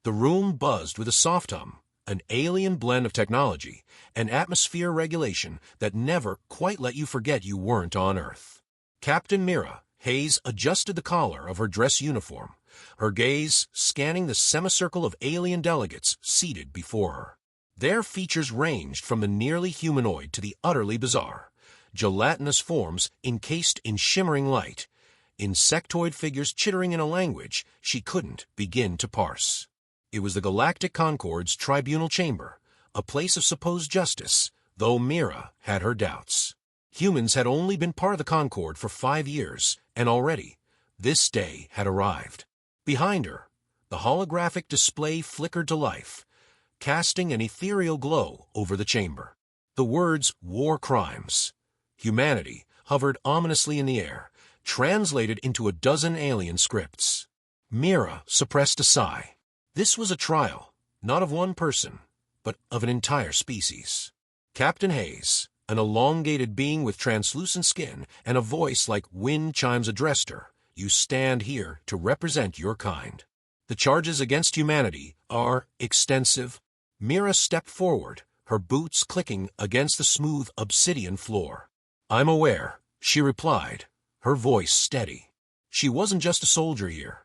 The room buzzed with a soft hum, an alien blend of technology and atmosphere regulation that never quite let you forget you weren't on Earth. Captain Mira Hayes adjusted the collar of her dress uniform, her gaze scanning the semicircle of alien delegates seated before her. Their features ranged from the nearly humanoid to the utterly bizarre. Gelatinous forms encased in shimmering light, insectoid figures chittering in a language she couldn't begin to parse. It was the Galactic Concord's tribunal chamber, a place of supposed justice, though Mira had her doubts. Humans had only been part of the Concord for 5 years, and already, this day had arrived. Behind her, the holographic display flickered to life, casting an ethereal glow over the chamber. The words "war crimes," humanity, hovered ominously in the air, translated into a dozen alien scripts. Mira suppressed a sigh. This was a trial, not of one person, but of an entire species. Captain Hayes, an elongated being with translucent skin and a voice like wind chimes, addressed her. "You stand here to represent your kind. The charges against humanity are extensive." Mira stepped forward, her boots clicking against the smooth obsidian floor. "I'm aware," she replied, her voice steady. She wasn't just a soldier here.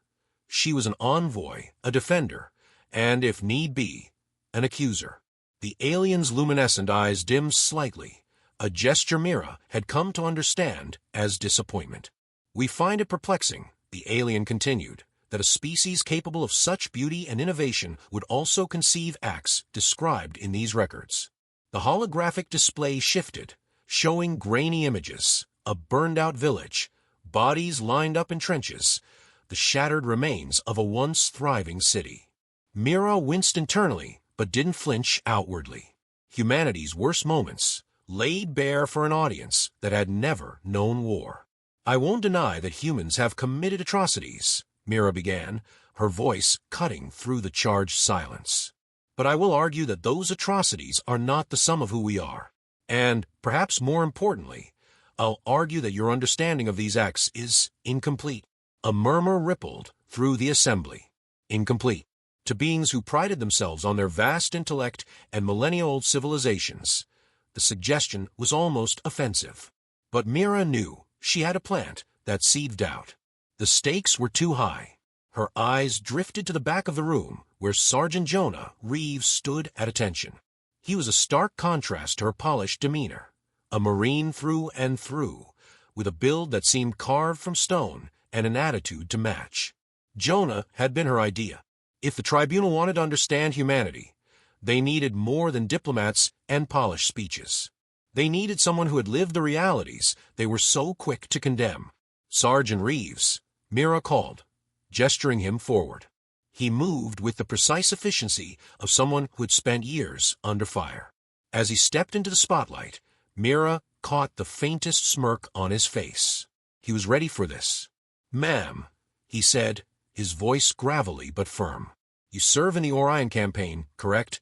She was an envoy, a defender, and, if need be, an accuser. The alien's luminescent eyes dimmed slightly, a gesture Mira had come to understand as disappointment. "We find it perplexing," the alien continued, "that a species capable of such beauty and innovation would also conceive acts described in these records." The holographic display shifted, showing grainy images, a burned-out village, bodies lined up in trenches, the shattered remains of a once thriving city. Mira winced internally, but didn't flinch outwardly. Humanity's worst moments, laid bare for an audience that had never known war. "I won't deny that humans have committed atrocities," Mira began, her voice cutting through the charged silence. "But I will argue that those atrocities are not the sum of who we are. And, perhaps more importantly, I'll argue that your understanding of these acts is incomplete." A murmur rippled through the assembly. Incomplete. To beings who prided themselves on their vast intellect and millennia-old civilizations, the suggestion was almost offensive. But Mira knew she had a plant that seeded doubt. The stakes were too high. Her eyes drifted to the back of the room where Sergeant Jonah Reeves stood at attention. He was a stark contrast to her polished demeanor, a Marine through and through, with a build that seemed carved from stone and an attitude to match. Jonah had been her idea. If the tribunal wanted to understand humanity, they needed more than diplomats and polished speeches. They needed someone who had lived the realities they were so quick to condemn. "Sergeant Reeves," Mira called, gesturing him forward. He moved with the precise efficiency of someone who had spent years under fire. As he stepped into the spotlight, Mira caught the faintest smirk on his face. He was ready for this. "Ma'am," he said, his voice gravelly but firm. "You serve in the Orion campaign, correct?"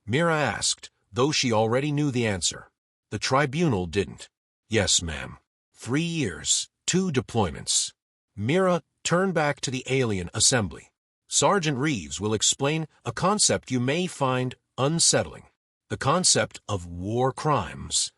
Mira asked, though she already knew the answer. The tribunal didn't. "Yes, ma'am. 3 years, 2 deployments." Mira turned back to the alien assembly. "Sergeant Reeves will explain a concept you may find unsettling. The concept of war crimes."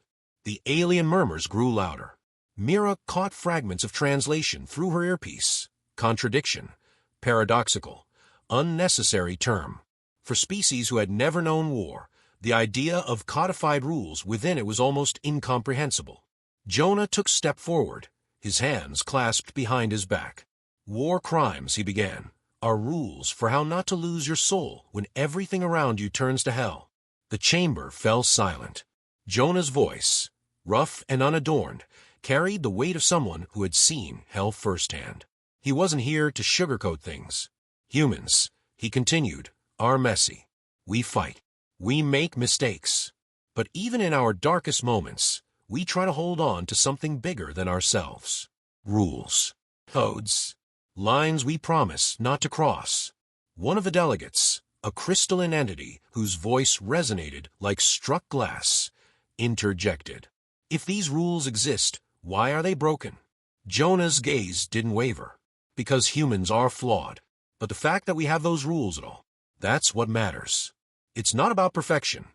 The alien murmurs grew louder. Mira caught fragments of translation through her earpiece. Contradiction. Paradoxical. Unnecessary term. For species who had never known war, the idea of codified rules within it was almost incomprehensible. Jonah took a step forward, his hands clasped behind his back. "War crimes," he began, "are rules for how not to lose your soul when everything around you turns to hell." The chamber fell silent. Jonah's voice, rough and unadorned, carried the weight of someone who had seen hell firsthand. He wasn't here to sugarcoat things. "Humans," he continued, "are messy. We fight. We make mistakes. But even in our darkest moments, we try to hold on to something bigger than ourselves. Rules. Codes. Lines we promise not to cross." One of the delegates, a crystalline entity whose voice resonated like struck glass, interjected. "If these rules exist, why are they broken?" Jonah's gaze didn't waver. "Because humans are flawed. But the fact that we have those rules at all, That's what matters. It's not about perfection.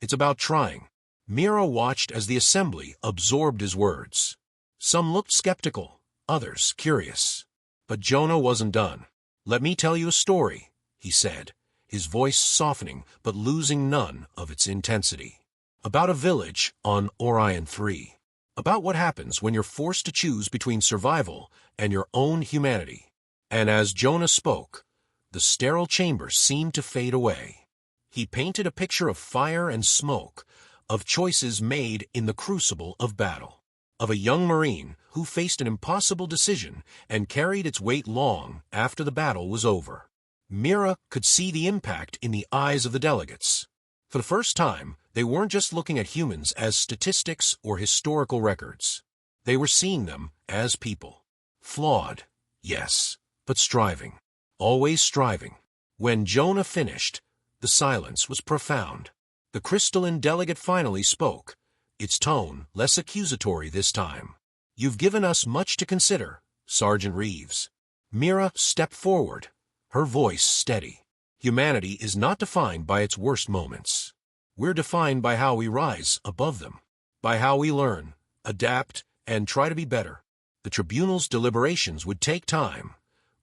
It's about trying. Mira watched as the assembly absorbed his words. Some looked skeptical, others curious. But Jonah wasn't done. "Let me tell you a story," he said, his voice softening but losing none of its intensity. "About a village on Orion 3. About what happens when you're forced to choose between survival and your own humanity." And as Jonah spoke, the sterile chamber seemed to fade away. He painted a picture of fire and smoke, of choices made in the crucible of battle, of a young Marine who faced an impossible decision and carried its weight long after the battle was over. Mira could see the impact in the eyes of the delegates. For the first time, they weren't just looking at humans as statistics or historical records. They were seeing them as people. Flawed, yes, but striving. Always striving. When Jonah finished, the silence was profound. The crystalline delegate finally spoke, its tone less accusatory this time. "You've given us much to consider, Sergeant Reeves." Mira stepped forward, her voice steady. "Humanity is not defined by its worst moments. We're defined by how we rise above them, by how we learn, adapt, and try to be better." The tribunal's deliberations would take time,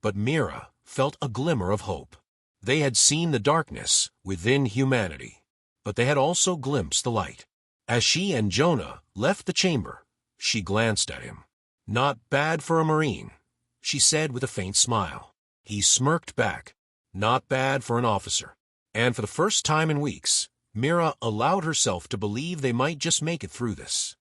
but Mira felt a glimmer of hope. They had seen the darkness within humanity, but they had also glimpsed the light. As she and Jonah left the chamber, she glanced at him. "Not bad for a Marine," she said with a faint smile. He smirked back. "Not bad for an officer." And for the first time in weeks, Mira allowed herself to believe they might just make it through this.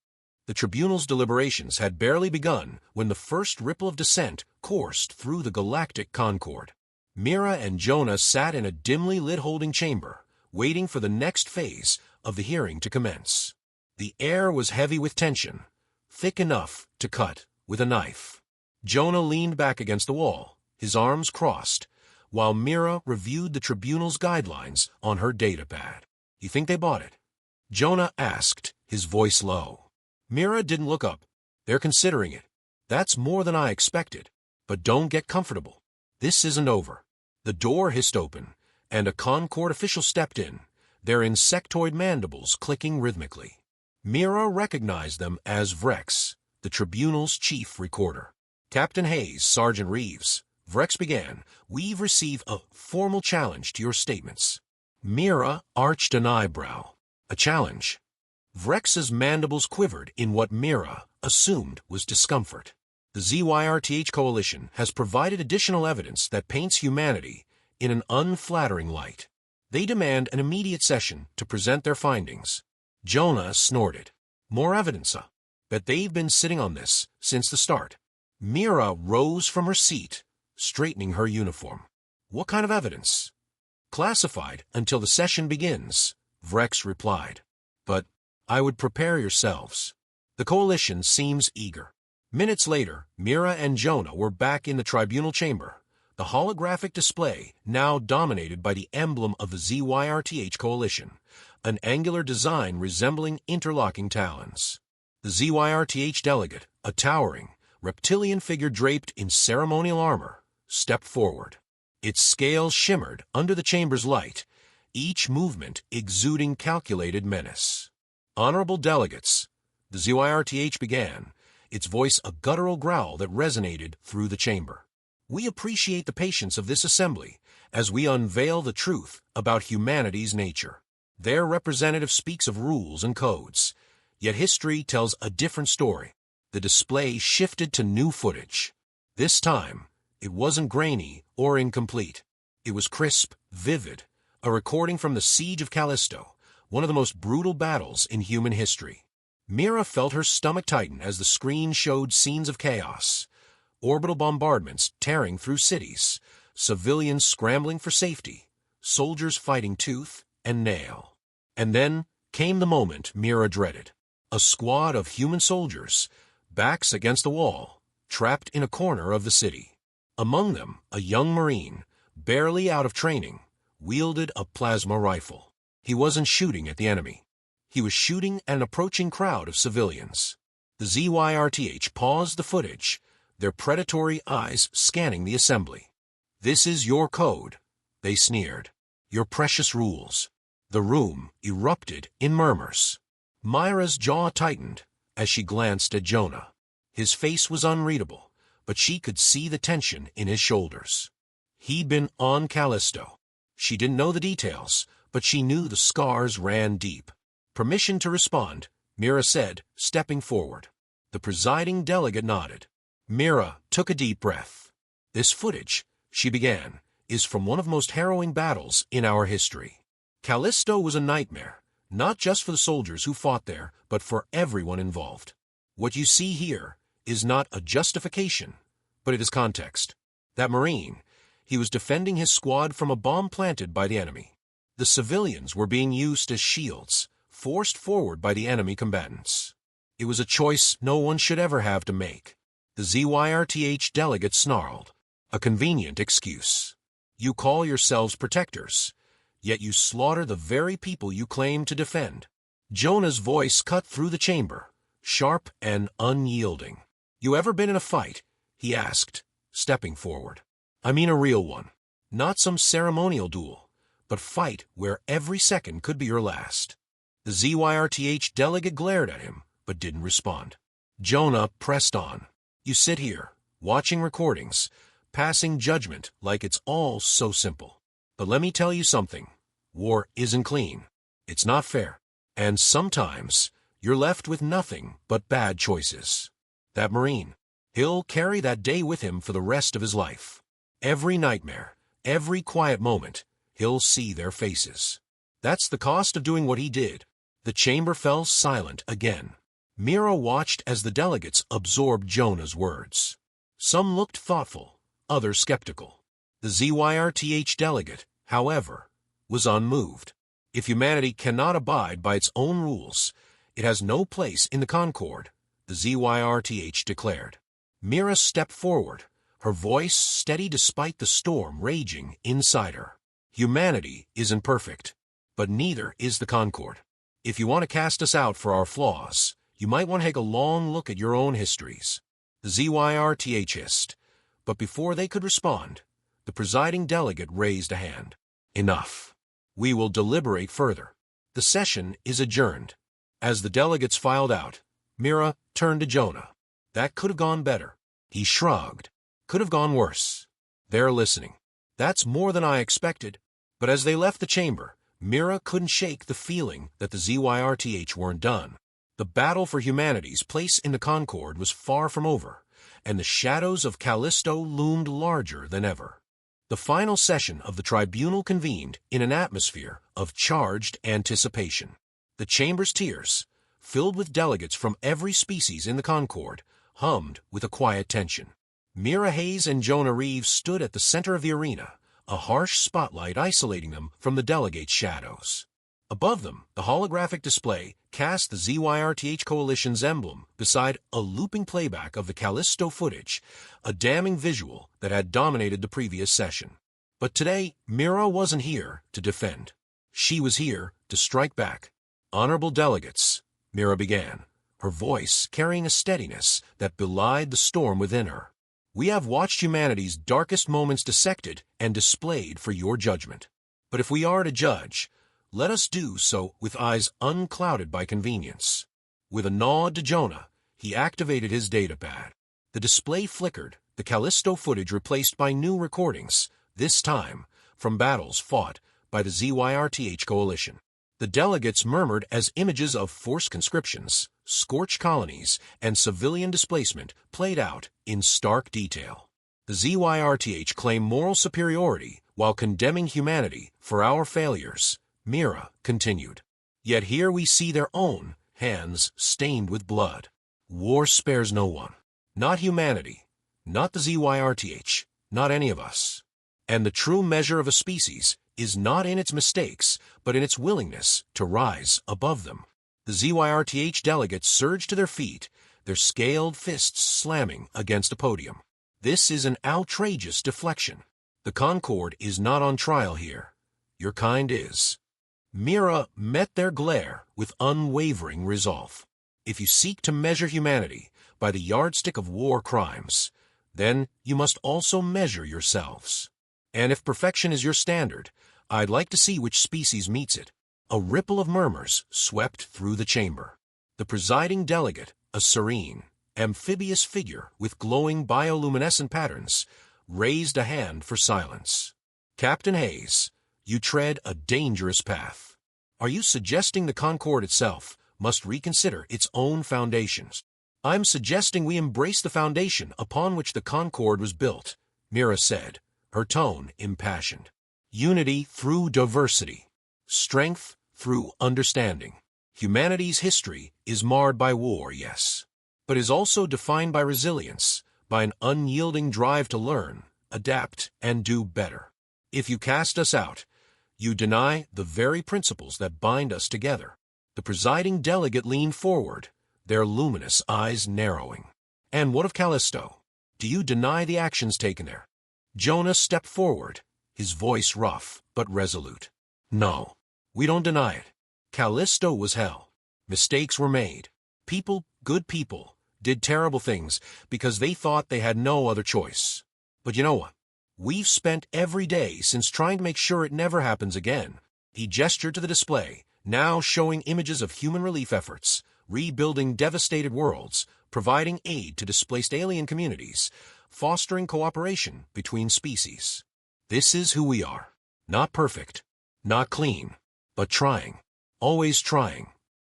The tribunal's deliberations had barely begun when the first ripple of dissent coursed through the Galactic Concord. Mira and Jonah sat in a dimly lit holding chamber, waiting for the next phase of the hearing to commence. The air was heavy with tension, thick enough to cut with a knife. Jonah leaned back against the wall, his arms crossed, while Mira reviewed the tribunal's guidelines on her datapad. "You think they bought it?" Jonah asked, his voice low. Mira didn't look up. "They're considering it. That's more than I expected. But don't get comfortable. This isn't over." The door hissed open, and a Concord official stepped in, their insectoid mandibles clicking rhythmically. Mira recognized them as Vrex, the tribunal's chief recorder. "Captain Hayes, Sergeant Reeves," Vrex began, "we've received a formal challenge to your statements." Mira arched an eyebrow. A challenge? Vrex's mandibles quivered in what Mira assumed was discomfort. The ZYRTH Coalition has provided additional evidence that paints humanity in an unflattering light. They demand an immediate session to present their findings. Jonah snorted. "More evidence, huh? Bet they've been sitting on this since the start." Mira rose from her seat, straightening her uniform. "What kind of evidence?" "Classified until the session begins," Vrex replied. "But I would prepare yourselves. The coalition seems eager." Minutes later, Mira and Jonah were back in the tribunal chamber, the holographic display now dominated by the emblem of the ZYRTH Coalition, an angular design resembling interlocking talons. The ZYRTH delegate, a towering, reptilian figure draped in ceremonial armor, stepped forward. Its scales shimmered under the chamber's light, each movement exuding calculated menace. "Honorable delegates," the ZYRTH began, its voice a guttural growl that resonated through the chamber. "We appreciate the patience of this assembly as we unveil the truth about humanity's nature." Their representative speaks of rules and codes, yet history tells a different story. The display shifted to new footage. This time, it wasn't grainy or incomplete. It was crisp, vivid, a recording from the Siege of Callisto, one of the most brutal battles in human history. Mira felt her stomach tighten as the screen showed scenes of chaos, orbital bombardments tearing through cities, civilians scrambling for safety, soldiers fighting tooth and nail. And then came the moment Mira dreaded. A squad of human soldiers, backs against the wall, trapped in a corner of the city. Among them, a young Marine, barely out of training, wielded a plasma rifle. He wasn't shooting at the enemy. He was shooting at an approaching crowd of civilians. The ZYRTH paused the footage, their predatory eyes scanning the assembly. "This is your code," they sneered. Your precious rules. The room erupted in murmurs. Mira's jaw tightened as she glanced at Jonah. His face was unreadable, but she could see the tension in his shoulders. He'd been on Callisto. She didn't know the details, but she knew the scars ran deep. Permission to respond, Mira said, stepping forward. The presiding delegate nodded. Mira took a deep breath. This footage, she began, is from one of the most harrowing battles in our history. Callisto was a nightmare, not just for the soldiers who fought there, but for everyone involved. What you see here is not a justification, but it is context. That Marine, he was defending his squad from a bomb planted by the enemy. The civilians were being used as shields, forced forward by the enemy combatants. It was a choice no one should ever have to make. The ZYRTH delegate snarled. A convenient excuse. You call yourselves protectors, yet you slaughter the very people you claim to defend. Jonah's voice cut through the chamber, sharp and unyielding. You ever been in a fight? He asked, stepping forward. I mean a real one. Not some ceremonial duel, but fight where every second could be your last. The ZYRTH delegate glared at him, but didn't respond. Jonah pressed on. You sit here, watching recordings, passing judgment like it's all so simple. But let me tell you something. War isn't clean. It's not fair. And sometimes you're left with nothing but bad choices. That Marine, he'll carry that day with him for the rest of his life. Every nightmare, every quiet moment, he'll see their faces. That's the cost of doing what he did. The chamber fell silent again. Mira watched as the delegates absorbed Jonah's words. Some looked thoughtful, others skeptical. The ZYRTH delegate, however, was unmoved. If humanity cannot abide by its own rules, it has no place in the Concord, the ZYRTH declared. Mira stepped forward, her voice steady despite the storm raging inside her. Humanity isn't perfect, but neither is the Concord. If you want to cast us out for our flaws, you might want to take a long look at your own histories. The ZYRTH hissed, but before they could respond, the presiding delegate raised a hand. Enough. We will deliberate further. The session is adjourned. As the delegates filed out, Mira turned to Jonah. That could have gone better. He shrugged. Could have gone worse. They're listening. That's more than I expected. But as they left the chamber, Mira couldn't shake the feeling that the ZYRTH weren't done. The battle for humanity's place in the Concord was far from over, and the shadows of Callisto loomed larger than ever. The final session of the tribunal convened in an atmosphere of charged anticipation. The chamber's tiers, filled with delegates from every species in the Concord, hummed with a quiet tension. Mira Hayes and Jonah Reeves stood at the center of the arena, a harsh spotlight isolating them from the delegates' shadows. Above them, the holographic display cast the ZYRTH Coalition's emblem beside a looping playback of the Callisto footage, a damning visual that had dominated the previous session. But today, Mira wasn't here to defend. She was here to strike back. Honorable delegates, Mira began, her voice carrying a steadiness that belied the storm within her. We have watched humanity's darkest moments dissected and displayed for your judgment. But if we are to judge, let us do so with eyes unclouded by convenience. With a nod to Jonah, he activated his datapad. The display flickered, the Callisto footage replaced by new recordings, this time from battles fought by the ZYRTH Coalition. The delegates murmured as images of forced conscriptions, scorched colonies, and civilian displacement played out in stark detail. The ZYRTH claimed moral superiority while condemning humanity for our failures. Mira continued. Yet here we see their own hands stained with blood. War spares no one. Not humanity, not the ZYRTH, not any of us. And the true measure of a species is not in its mistakes, but in its willingness to rise above them. The ZYRTH delegates surged to their feet, their scaled fists slamming against a podium. This is an outrageous deflection. The Concord is not on trial here. Your kind is. Mira met their glare with unwavering resolve. If you seek to measure humanity by the yardstick of war crimes, then you must also measure yourselves. And if perfection is your standard, I'd like to see which species meets it. A ripple of murmurs swept through the chamber. The presiding delegate, a serene, amphibious figure with glowing bioluminescent patterns, raised a hand for silence. Captain Hayes, you tread a dangerous path. Are you suggesting the Concord itself must reconsider its own foundations? I'm suggesting we embrace the foundation upon which the Concord was built, Mira said, her tone impassioned. Unity through diversity. Strength through understanding. Humanity's history is marred by war, yes, but is also defined by resilience, by an unyielding drive to learn, adapt, and do better. If you cast us out, you deny the very principles that bind us together. The presiding delegate leaned forward, their luminous eyes narrowing. And what of Callisto? Do you deny the actions taken there? Jonah stepped forward, his voice rough but resolute. No, we don't deny it. Callisto was hell. Mistakes were made. People, good people, did terrible things because they thought they had no other choice. But you know what? We've spent every day since trying to make sure it never happens again. He gestured to the display, now showing images of human relief efforts, rebuilding devastated worlds, providing aid to displaced alien communities, fostering cooperation between species. This is who we are. Not perfect, not clean, but trying, always trying.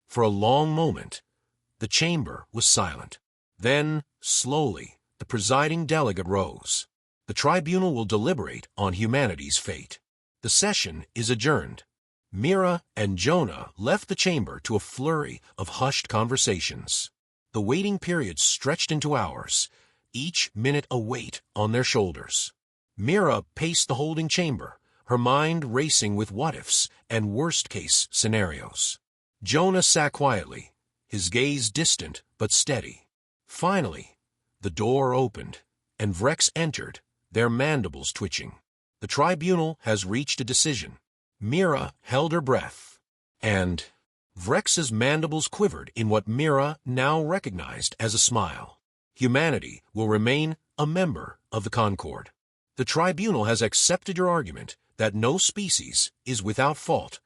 For a long moment, the chamber was silent. Then, slowly, the presiding delegate rose. The tribunal will deliberate on humanity's fate. The session is adjourned. Mira and Jonah left the chamber to a flurry of hushed conversations. The waiting period stretched into hours, each minute a weight on their shoulders. Mira paced the holding chamber, her mind racing with what-ifs and worst-case scenarios. Jonah sat quietly, his gaze distant but steady. Finally, the door opened, and Vrex entered, their mandibles twitching. The tribunal has reached a decision. Mira held her breath, and Vrex's mandibles quivered in what Mira now recognized as a smile. Humanity will remain a member of the Concord. The tribunal has accepted your argument that no species is without fault,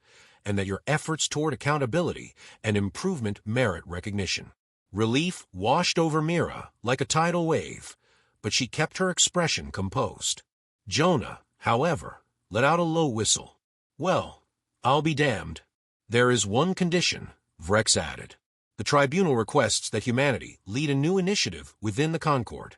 and that your efforts toward accountability and improvement merit recognition. Relief washed over Mira like a tidal wave, but she kept her expression composed. Jonah, however, let out a low whistle. Well, I'll be damned. There is one condition, Vrex added. The tribunal requests that humanity lead a new initiative within the Concord,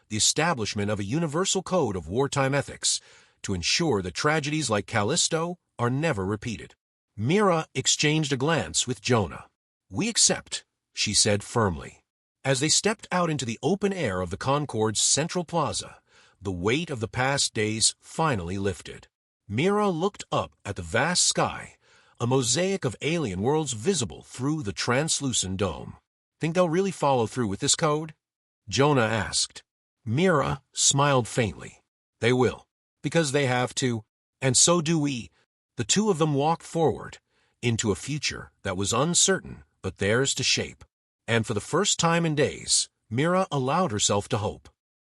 the establishment of a universal code of wartime ethics to ensure that tragedies like Callisto are never repeated. Mira exchanged a glance with Jonah. We accept, she said firmly. As they stepped out into the open air of the Concord's central plaza, the weight of the past days finally lifted. Mira looked up at the vast sky, a mosaic of alien worlds visible through the translucent dome. Think they'll really follow through with this code? Jonah asked. Mira smiled faintly. They will, because they have to, and so do we. The two of them walked forward into a future that was uncertain but theirs to shape. And for the first time in days, Mira allowed herself to hope.